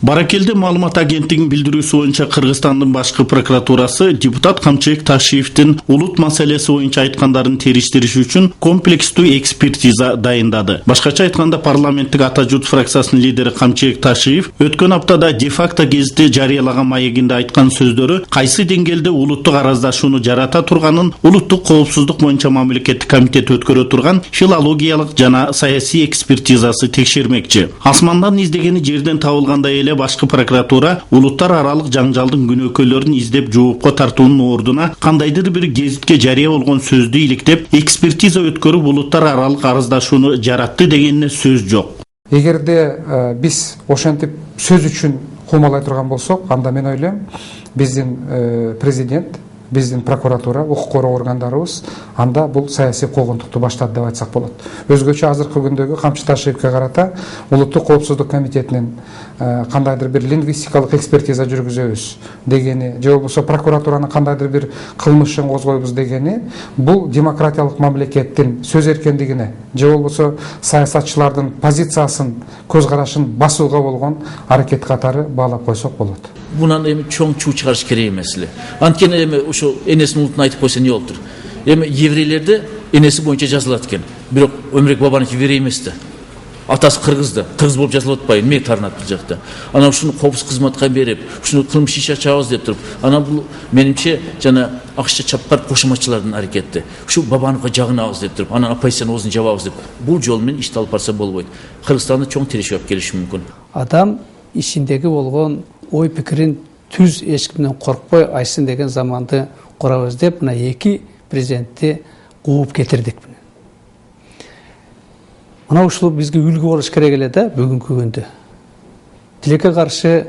Баракелде маалымат агенттигинин билдирүүсү боюнча Кыргызстандын башкы прокуратурасы депутат Камчыбек Ташиевдин улут маселеси боюнча айткандарын териштириш үчүн комплекстүү экспертиза дайындады. Башкача айтканда парламенттик Ата журт фракциясынын лидери Камчыбек Ташиев өткөн аптада де-факто гезити жарыялаган маегинде айткан сөздөрү кайсы деңгээлде улуттук араздашууну жарата турганын улуттук коопсуздук боюнча мамлекеттик комитет өткөрө турган филологиялык жана саясий экспертизасы текшермекчи. Асмандан издегени жерден табылгандай эле башкы прокуратура улуттар аралык жаңжалдын күнөөкөйлөрүн издеп жоопко тартуунун ордуна кандайдыр бир гезитке жарыя болгон сөздү иликтеп экспертиза өткөрүп улуттар аралык арыздашууну жаратты дегенине сөз жок. Эгерде биз ошентип сөз үчүн кумалай турган болсок, анда мен ойлойм биздин президент, биздин прокуратура, укук коргоо органдарыбыз анда бул саясий куугунтукту баштады деп айтсак болот. Өзгөчө азыркы күндөгү Камчы Ташиевке карата улуттук коопсуздук комитетинин кандайдыр бир лингвистикалык экспертиза жүргүзөбүз дегени, же болбосо прокуратуранын кандайдыр бир кылмыш ишин козгойбуз дегени, бул демократиялык мамлекеттин сөз эркиндигине, же болбосо саясатчылардын позициясын, көз карашын басууга болгон аракет катары баалап койсок болот. Bundan çoğun çuğ çıkarış gereği mesele. Antkene şu enesinin ulutunu aytıp koysa ne oldur? Yevrelerde enesi boyunca yazılatken. Bir ömrek babanınki vereyimesti. Atası Kırgız'da. Kırgız bolup yazılatpayın. Mek tarnattıracaktı. Ana şunu kopuz kızmatka berip, şunu kılmış işe çağız deyip durup. Ana bu menimçe cana akışça çapkar koşumaçılardan hareketti. Şu babanınki jağını ağız deyip durup. Ana apay sen ozun cevabız deyip. Bu jolmen işte alparsa bolboydu. Kırgızstanda çoğun tereşip gelişi mümkün. Adam işindeki bolgon ой пикирин түз эчкимден коркпой айтсын деген заманды курабыз деп мына эки президентти кууп кетирдик. Мына ушул бизге үлгү болуш керек эле да бүгүнкү күндө. Тилекке каршы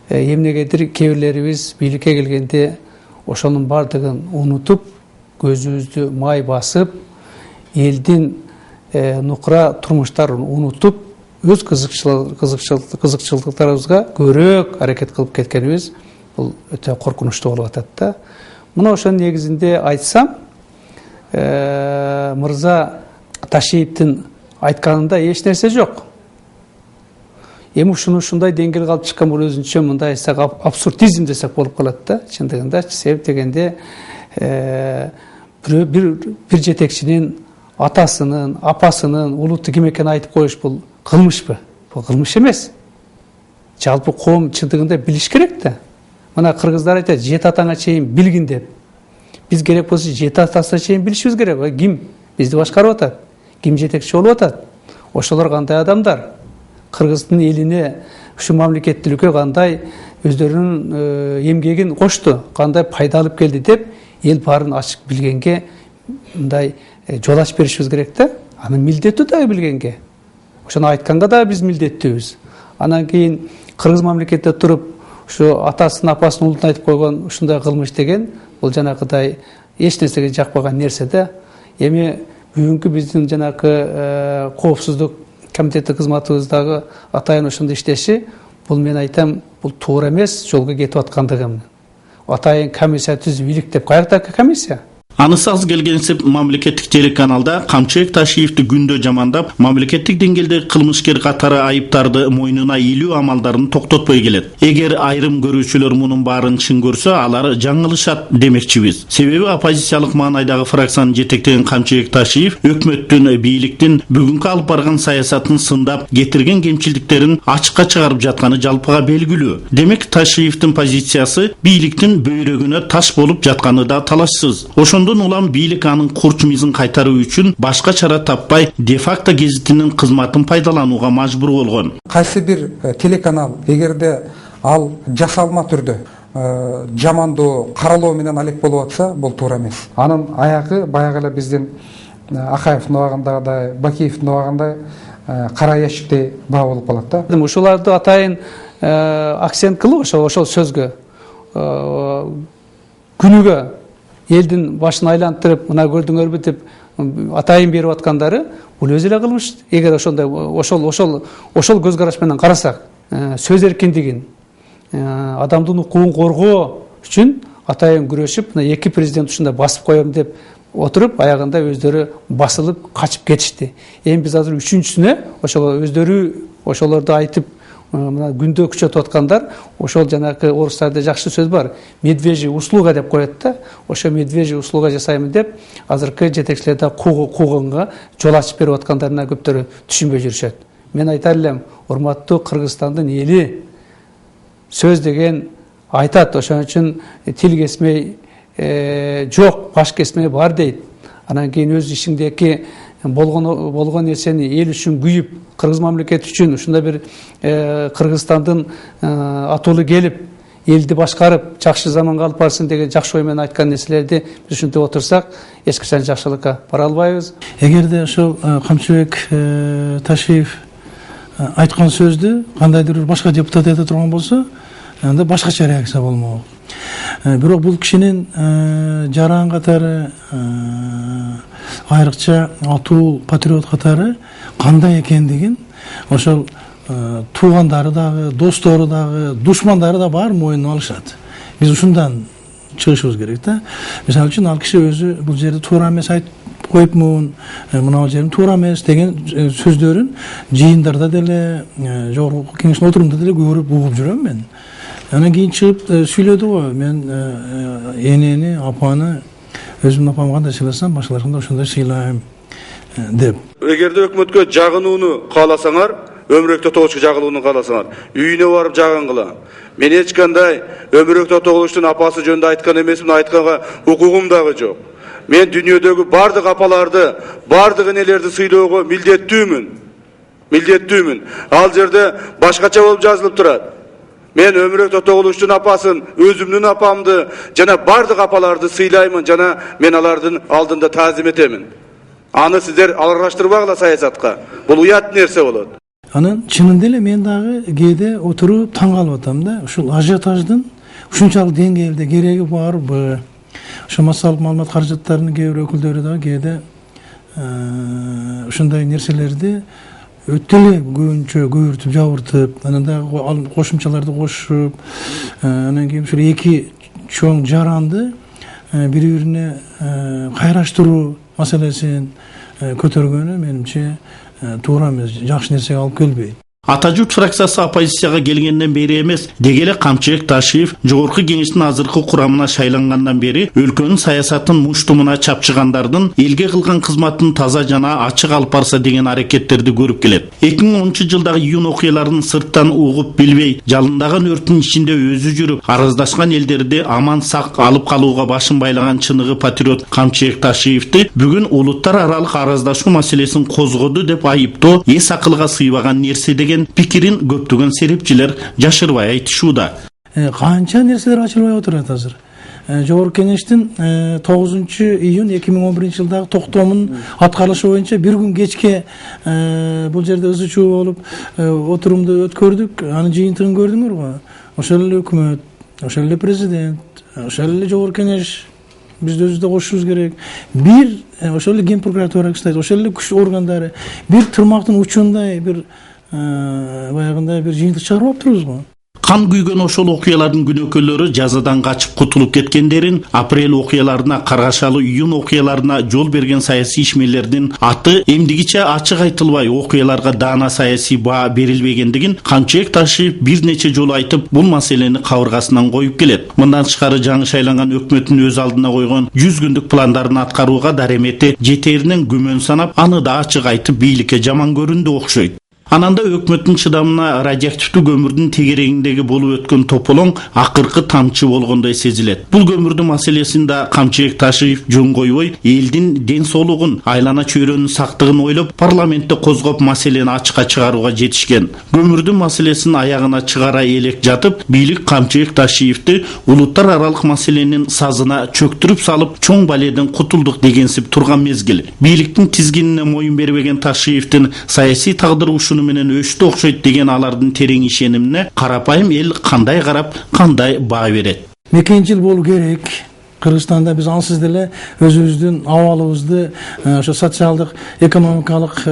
эмнегедир кээ бирлерибиз бийликке келгенде ошонун бардыгын унутуп, көзүбүздү май басып, элдин нукура турмуштарын унутуп, өз кызыкчылыктарыбызга көбүрөөк аракет кылып кеткенибиз бул өтө коркунучтуу болуп атат да. Мына ошонун негизинде айтсам, мырза Ташиевдин айтканында эч нерсе жок. Эми ушундай деңгээлге алып чыккан бул өзүнчө мындай абсурдизм десек болуп калат да, чындыгында. Себеп дегенде бир жетекчинин атасынын, апасынын улутту ким экенин айтып коюш бул кылмышпы? Бул кылмыш эмес. Жалпы коом чындыгында билиш керек да. Мына кыргыздар айтат, жети атаңа чейин билгин деп. Биз керек болсо жети атасына чейин билишибиз керек. Ким бизди башкарып атат? Ким жетекчи болуп атат? Ошолор кандай адамдар? Кыргыздын элине, ушу мамлекеттүүлүккө кандай өздөрүнүн эмгегин кошту, кандай пайда алып келди деп, эл баарын ачык билгенге мындай жол ачып беришибиз керек да. Анын милдети да билгенге. Ошону айтканга да биз милдеттүүбүз. Анан кийин кыргыз мамлекетте туруп, ушу атасын, апасынын улутун айтып койгон ушундай кылмыш деген, бул жанагыдай эч нерсеге жакпаган нерсе да. Эми бүгүнкү биздин жанагы коопсуздук комитети кызматыбыздагы атайын ошондой иштеши, бул мен айтам, бул туура эмес жолго кетип аткандыгым. Атайын комиссия түзүп иликтеп, каяктагы комиссия? Анысы аз келгенсип мамлекеттик телеканалда Камчыбек Ташиевди күндө жамандап, мамлекеттик деңгээлде кылмышкер катары айыптарды мойнуна илүү амалдарын токтотпой келет. Эгер айрым көрүүчүлөр мунун баарын чын көрсө, алар жаңылышат демекчибиз. Себеби оппозициялык маанайдагы фракциянын жетектеген Камчыбек Ташиев өкмөттүн, бийликтин бүгүнкү алып барган саясатын сындап, кетирген кемчилдиктерин ачыкка чыгарып жатканы жалпыга белгилүү. Демек Ташиевдин позициясы бийликтин бөйрөгүнө таш болуп жатканы да талашсыз. Ошондон улам бийлик анын курч мизин кайтаруу үчүн башка чара таппай де-факто гезитинин кызматын пайдаланууга мажбур болгон. Кайсы бир телеканал эгерде ал жасалма түрдө жамандоо, каралоо менен алек болуп атса, бул туура эмес. Анын аягы баягы эле биздин Акаевдин убагындагыдай, Бакиевдин убагындай кара ящиктей баа болуп калат да. Ушуларды атайын акцент кылып, ошол сөзгө күнүгө элдин башын айлантырып, мына көрдүңөрбү деп атайын берип аткандары, бул өзү эле кылмыш. Эгер ошондой ошол көз караш менен карасак, сөз эркиндигин, адамдын укугун коргоо үчүн атайын күрөшүп, мына эки президент ушундай басып коем деп отуруп, аягында өздөрү басылып качып кетишти. Эми биз азыр үчүнчүсүнө ошол өздөрү ошолорду айтып мына күндө күчөтүп аткандар ошол жанагы орустарда жакшы сөз бар, медвежий услуга деп коет да, ошо медвежий услуга жасайм деп азыркы жетекчилерде кууганга жол ачып берип аткандарына көптөрү түшүнбөй жүрүшөт. Мен айтар элем, урматтуу Кыргызстандын эли, сөз деген айтат, ошон үчүн тил кесмей жок, баш кесмей бар дейт. Анан кийин өз ишиңдеки болгон нерсени эл үчүн күйүп, кыргыз мамлекети үчүн ушундай бир Кыргызстандын атуулу келип, элди башкарып, жакшы заманга алып барсын деген жакшы ой менен айткан нерселерди биз ушинтип отурсак, эч качан жакшылыкка бара албайбыз. Эгерде ошол Камчыбек Ташиев айткан сөздү кандайдыр бир башка депутат айта турган болсо, анда башкача реакция болмок. Бирок бул кишинин жаран катары, айрыкча атуу патриот катары кандай экендигин ошол туугандары дагы, достору дагы, душмандары да бар моюнуна алышат. Биз ушундан чыгышыбыз керек да. Мисалы үчүн ал киши өзү бул жерде туура эмес айтып коюпмун, мына жерим туура эмес деген сөздөрүн жыйындарда деле, жогорку кеңештин отурумда деле көрүп угуп жүрөм мен. Анан кийин чыгып сүйлөдү го, мен энени, апаны, өзүмдүн апамы кандай сыйласам, башкаларга да ошондой сыйлайм деп. Эгерде өкмөткө жагынууну кааласаңар, Өмүрөк Татоолучка жагылууну кааласаңар, үйүнө барып жагынгыла. Мен эч кандай Өмүрөк Татоолучтун апасы жөнүндө айткан эмесмин, айтканга укугум дагы жок. Мен дүйнөдөгү бардык апаларды, бардык энелерди сыйлоого милдеттүүмүн. Ал жерде башкача болуп жазылып турат. Мен Өмүрөк Татоолучтун апасын, өзүмдүн апамды, жана бардык апаларды сыйлаймын, жана мен алардын алдында таазим этемин. Аны сиздер аралаштырбагыла саясатка. Бул уят нерсе болот. Анан чынында эле мен дагы кээде отуруп таң калып атам да, ушул ажиотаждын ушунчалык деңгээлде кереги барбы? Ошо массалык маалымат каражаттарынын кээ бир өкүлдөрү дагы кээде ушундай нерселерди өтө эле көбүнчө көбүртүп жабыртып, анан дагы кошумчаларды кошуп, анан кийин ушул эки чоң жаранды бири-бирине кайраштыруу маселесин көтөргөнү менимче туура эмес, жакшы нерсеге алып келбейт. Ата журт фракциясы оппозицияга келгенден бери эмес, деги эле Камчыбек Ташиев жогорку кеңештин азыркы курамына шайлангандан бери өлкөнүн саясатын муштумуна чапчыгандардын элге кылган кызматын таза жана ачык алып барса деген аракеттерди көрүп келет. 2010-жылдагы июнь окуяларын сырттан угуп билбей, жалындаган өрттүн ичинде өзү жүрүп, араздашкан элдерди аман сак алып калууга башын байлаган чыныгы патриот Камчыбек Ташиевди бүгүн улуттар аралык араздашуу маселесин козгоду деп айыптоо эс акылга сыйбаган нерсе деген пикирин көптөгөн серепчилер жашырбай айтышууда. Канча нерселер ачылбай отурат азыр. Жогорку кеңештин 9-июнь 2011-жылдагы токтомунун аткарылышы боюнча бир күн кечке бул жерде ызы чуу болуп отурумду өткөрдүк. Анын жыйынтыгын көрдүңөр го. Ошол эле өкмөт, ошол эле президент, ошол эле жогорку кеңеш биз өзүбүз да кошушубуз керек. Бир ошол эле Ген прокуратура иштейт, ошол эле күч органдары бир тырмактын учундай бир баягындай бир жыйынтык чыгарып аптырбыз го. Кан күйгөн ошол окуялардын күнөөкөрлөрү жазадан качып кутулуп кеткендерин, апрель окуяларына, Каргашалы июнь окуяларына жол берген саясий ишмерлердин аты эмдигиче ачык айтылбай, окуяларга даана саясий баа берилбегендигин Камчыбек Ташиев бир нече жолу айтып, бул маселени кабыргасынан коюп келет. Мындан тышкары жаңы шайланган өкмөттүн өз алдына койгон 100 күндүк пландарын аткарууга даремети жетеринен күмөн санап, аны да ачык айтып бийликке жаман көрүндү окшойт. Ананда өкмөттүн чыдамына радиоактивдүү көмүрдүн тегерегиндеги болуп өткөн тополоң акыркы тамчы болгондой сезилет. Бул көмүрдүн маселесин да Камчыбек Ташиев жөн койбой, элдин ден соолугун, айлана чөйрөнүн сактыгын ойлоп, парламентте козгоп маселени ачыкка чыгарууга жетишкен. Көмүрдүн маселесин аягына чыгара элек жатып, бийлик Камчыбек Ташиевди улуттар аралык маселенин сазына чөктүрүп салып, чоң баледен кутулдук дегенсип турган мезгил. Бийликтин тизгинине моюн бербеген Ташиевдин саясий тагдыры менен өштү окшойт деген алардын терең ишенимине карапайым эл кандай карап, кандай баа берет. Мекенчил болуу керек, Кыргызстанда биз ансыз деле өзүбүздүн абалыбызды ошо социалдык, экономикалык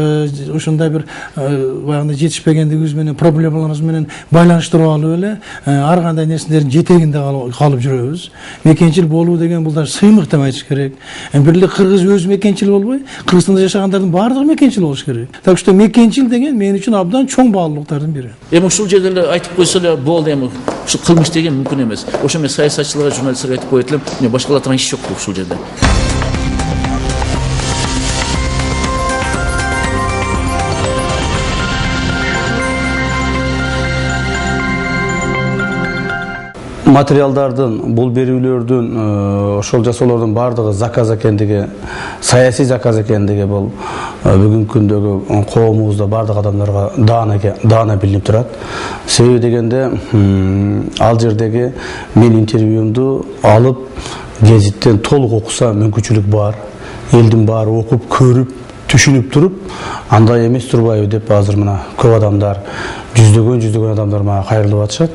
ушундай бир баягындай жетишпегендигибиз менен, проблемаларыбыз менен байланыштырып алып эле ар кандай нерселердин жетегинде калып жүрөбүз. Мекенчил болуу деген бул да сыймык деп айтыш керек. Бир эле кыргыз өз мекенчил болбой, Кыргызстанда жашагандардын баардыгы мекенчил болуш керек. Так что мекенчил деген мен үчүн абдан чоң баалуулуктардын бири. Эми ушул жерде эле айтып койсо эле болду, эми ушу кылмыш деген мүмкүн эмес. Ошо мен саясатчыларга, журналисттерге айтып коет элем, мен башкалардан иш жок ушул жерде. Материалдардын, бул берүүлөрдүн, ошол жасоолордун баардыгы заказ экендиги, саясий заказ экендиги бул бүгүнкү күндөгү коомубузда баардык адамдарга даана билинип турат. Себеби дегенде ал жердеги мен интервьюмду алып гезиттен толук окуса мүмкүнчүлүк бар. Элдин баары окуп, көрүп, түшүнүп туруп, андай эмес турбайбы деп азыр мына көп адамдар, жүздөгөн адамдар мага кайрылып атышат.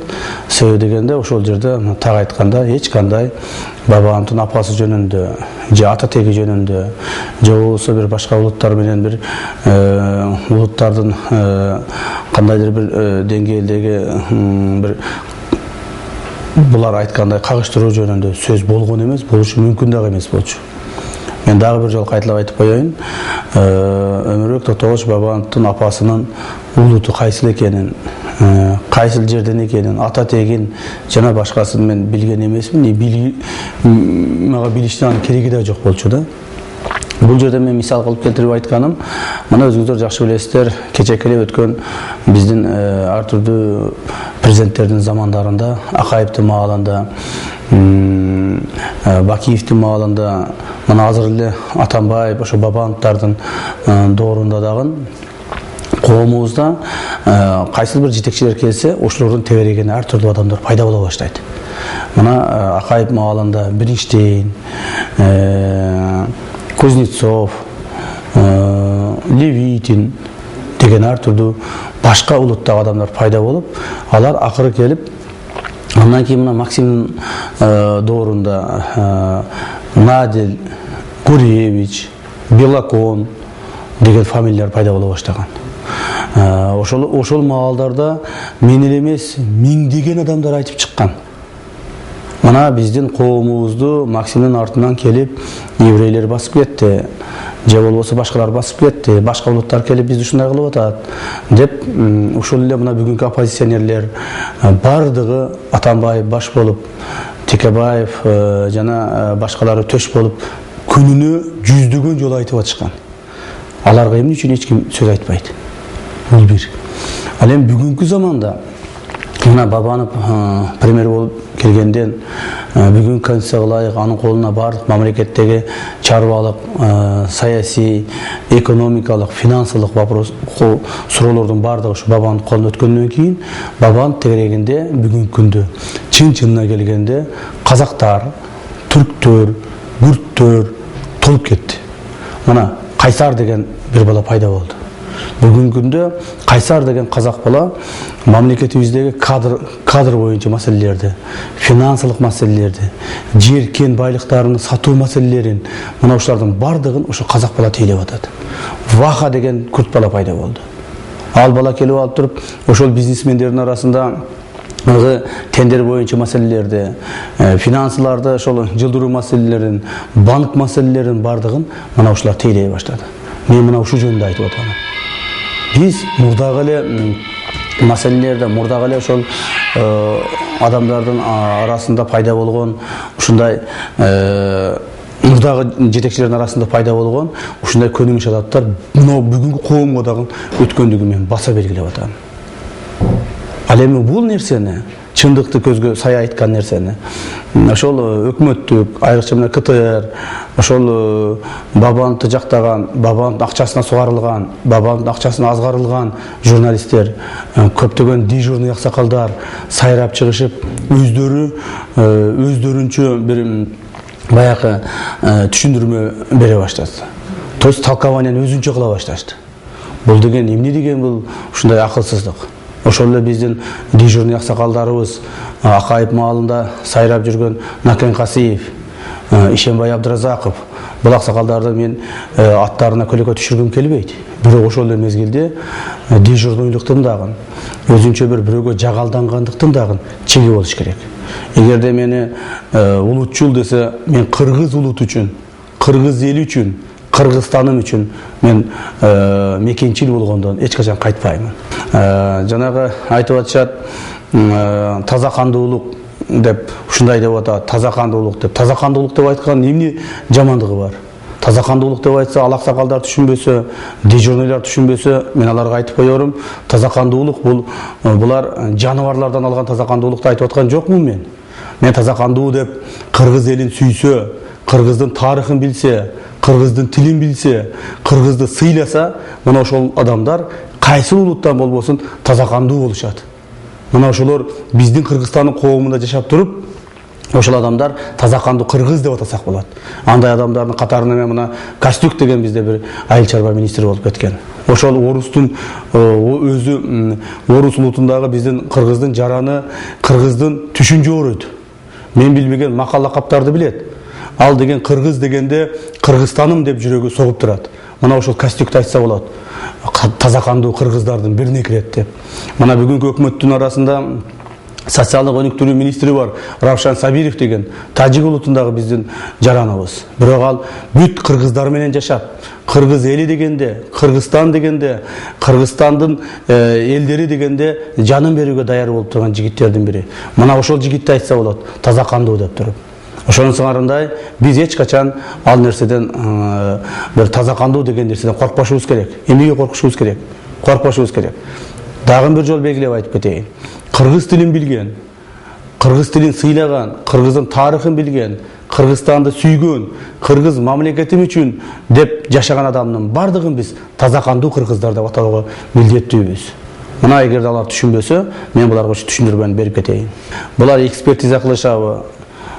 Себеби дегенде ошол жерде так айтканда эч кандай бабамдын апасы жөнүндө, же ата теги жөнүндө, же болбосо бир башка улуттар менен бир улуттардын кандайдыр бир деңгээлдеги бир булар айткандай кагыштыруу жөнүндө сөз болгон эмес, болушу мүмкүн дагы эмес болчу. Мен дагы бир жолу кайталап айтып коеюн. Өмүрбек Тотогоч бабамдын апасынын улуту кайсыл экенин, кайсыл жерден экенин, ата тегин жана башкасын мен билген эмесмин. Мага билиштин анын кереги да жок болчу да. Бул жерде мен мисал кылып келтирип айтканым, мына өзүңүздөр жакшы билесиздер, кечээки эле өткөн биздин ар түрдүү президенттердин замандарында, Акаевдин маалында, Бакиевдин маалында, мына азыр эле Атамбаев, ошо бабамдардын доорунда дагы коомубузда кайсыл бир жетекчилер келсе, ошолордун тегерегине ар түрдүү адамдар пайда боло баштайт. Мына Акаев маалында Бринштейн, Кузнецов, Левитин деген ар түрдүү башка улуттагы адамдар пайда болуп, алар акыры келип, андан кийин мына Максимдин доорунда Надель, Гуревич, Белокон деген фамилиялар пайда боло баштаган. Ошол маалдарда мен эле эмес, миңдеген адамдар айтып чыккан. Мына биздин коомубузду Максимдин артынан келип еврейлер басып кетти, же болбосо башкалар басып кетти, башка улуттар келип бизди ушундай кылып атат деп, ушул эле мына бүгүнкү оппозиционерлер бардыгы Атамбаев баш болуп, Текебаев жана башкалары төш болуп күнүнө жүздөгөн жолу айтып атышкан. Аларга эмне үчүн эч ким сөз айтпайт? Бул бир. Ал эми бүгүнкү заманда мына бабаны премьер болуп келгенден бүгүн конституцияга ылайык анын колуна бардык мамлекеттеги чарбалык, саясий, экономикалык, финансылык вопрос суроолордун бардыгы ушу бабанын колуна өткөндөн кийин бабанын тегерегинде бүгүнкү күндө чын-чынына келгенде казактар, түрктөр, күрттөр толуп кетти. Мына Кайсар деген бир бала пайда болду. Бүгүнкү күндө Кайсар деген казак бала мамлекетибиздеги кадр боюнча маселелерди, финансылык маселелерди, жер кен байлыктарын сатуу маселелерин, мына ушулардын бардыгын ошо казак бала тейлеп атат. Ваха деген күрт бала пайда болду. Ал бала келип алып туруп, ошол бизнесмендердин арасында тендер боюнча маселелерди, финансыларды, ошол жылдыруу маселелерин, банк маселелерин бардыгын мына ушулар тейлей баштады. Мен мына ушул жөнүндө айтып атам. Биз мурдагы эле маселелерди, мурдагы эле ошол адамдардын арасында пайда болгон ушундай мурдагы жетекчилердин арасында пайда болгон ушундай көнүмүш адаттар мына бүгүнкү коомго дагы өткөндүгүн мен баса белгилеп атам. Ал эми бул нерсени, чындыкты көзгө сая айткан нерсени, ошол өкмөттүк, айрыкча мына КТР, ошол бабанды жактаган, бабанын акчасына сугарылган, бабанын акчасына азгарылган журналисттер, көптөгөн дежурный аксакалдар сайрап чыгышып, өздөрүнчө бир баягы түшүндүрмө бере баштады. То есть толкованияны өзүнчө кыла башташты. Бул деген эмне деген бул ушундай акылсыздык. Ошол эле биздин дежурный аксакалдарыбыз Акаев маалында сайрап жүргөн Накен Касиев, Ишенбай Абдыразаков, бұл ақсақалдарды мен аттарына көлеке түшіргім келбейді. Бирок ошол эле мезгилде дежурныйлыктын дагы, өзүнчө бір бирөөгө жагалдангандыктын дагы чеги болуш керек. Эгерде мени улутчул десе, мен кыргыз улут үчүн, кыргыз эли үчүн, Кыргызстаным үчүн мен мекенчил болгондон эч качан кайтпаймын. Жанагы айтып атышат, таза кандуулук деп ушундай деп атат, таза кандуулук деп. Таза кандуулук деп айткан эмне жамандыгы бар? Таза кандуулук деп айтса, ал аксакалдар түшүнбөсө, дежурныйлар түшүнбөсө, мен аларга айтып коерум, таза кандуулук булар жаныбарлардан алган таза кандуулукту айтып аткан жокмун мен. Мен таза кандуу деп кыргыз элин сүйсө, кыргыздын тарыхын билсе, кыргыздын тилин билсе, кыргызды сыйласа, мына ошол адамдар кайсы улуттан болбосун таза кандуу болушат. Мына ошолор биздин Кыргызстандын коомунда жашап туруп, ошол адамдар таза кандуу кыргыз деп атасак болот. Андай адамдардын катарына мен мына Костюк деген бизде бир айыл чарба министри болуп кеткен. Ошол орустун өзү орус улутундагы биздин кыргыздын жараны, кыргыздын түшүн жооройт. Мен билбеген макал лакаптарды билет. Ал деген кыргыз дегенде Кыргызстаным деп жүрөгү согуп турат. Мына ошол Костюкту айтса болот. Таза кандуу кыргыздардын бирине кирет деп. Мына бүгүнкү өкмөттүн арасында социалдык өнүктүрүү министри бар, Равшан Сабиров деген, тажик улутундагы биздин жараныбыз. Бирок ал бүт кыргыздар менен жашап, кыргыз эли дегенде, Кыргызстан дегенде, Кыргызстандын элдери дегенде жанын берүүгө даяр болуп турган жигиттердин бири. Мына ошол жигитти айтса болот, таза кандуу деп туруп. Ошонун сыңарындай биз эч качан ал нерседен бир таза кандуу деген нерседен коркпашыбыз керек. Эмнеге коркушубуз керек? Коркпашыбыз керек. Дагы бир жол белгилеп айтып кетейин. Кыргыз тилин билген, кыргыз тилин сыйлаган, кыргыздын тарыхын билген, Кыргызстанды сүйгөн, кыргыз мамлекетим үчүн деп жашаган адамдын бардыгын биз таза кандуу кыргыздар деп атоого милдеттүүбүз. Мына эгерде алар түшүнбөсө, мен буларга түшүндүрмөнү берип кетейин. Булар экспертиза кылышабы,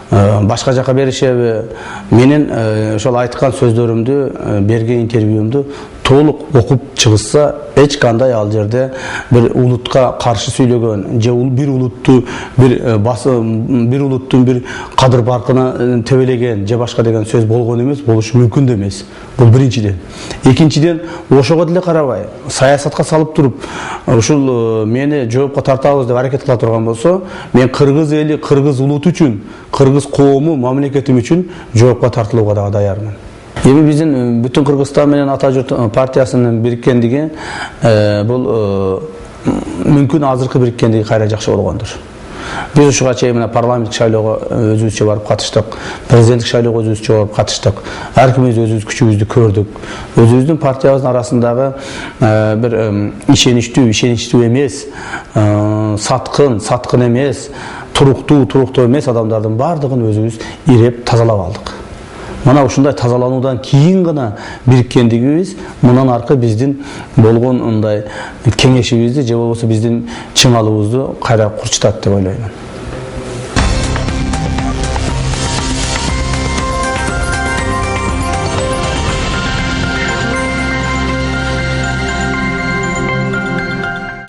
башка жака беришеби? Менин ошол айткан сөздөрүмдү, берген интервьюмду толук окуп чыгышса, эч кандай ал жерде бир улутка каршы сүйлөгөн, же бир улутту бир улуттун бир кадыр баркына тебелеген же башка деген сөз болгон эмес, болушу мүмкүн да эмес. Бул биринчиден. Экинчиден, ошого деле карабай, саясатка салып туруп, ушул мени жоопко тартабыз деп аракет кыла турган болсо, мен кыргыз эли, кыргыз улуту үчүн, кыргыз коому, мамлекетим үчүн жоопко тартылууга да даярмын. Эми биздин бүтүн Кыргызстан менен Ата журт партиясынын бириккендиги бул мүмкүн азыркы бириккендиги кайра жакшы болгондур. Биз ушуга чейин мына парламенттик шайлоого өзүбүзчө барып катыштык, президенттик шайлоого өзүбүзчө барып катыштык. Ар кимибиз өзүбүз күчүбүздү көрдүк. Өзүбүздүн партиябыздын арасындагы бир ишеничтүү эмес, саткын эмес, туруктуу эмес адамдардын бардыгын өзүбүз иреп тазалап алдык. Мына ушундай тазалануудан кийин гана бириккендигибиз мындан аркы биздин болгон мындай кеңешибизди же болбосо биздин чыңалуубузду кайра курчутат деп ойлоймун.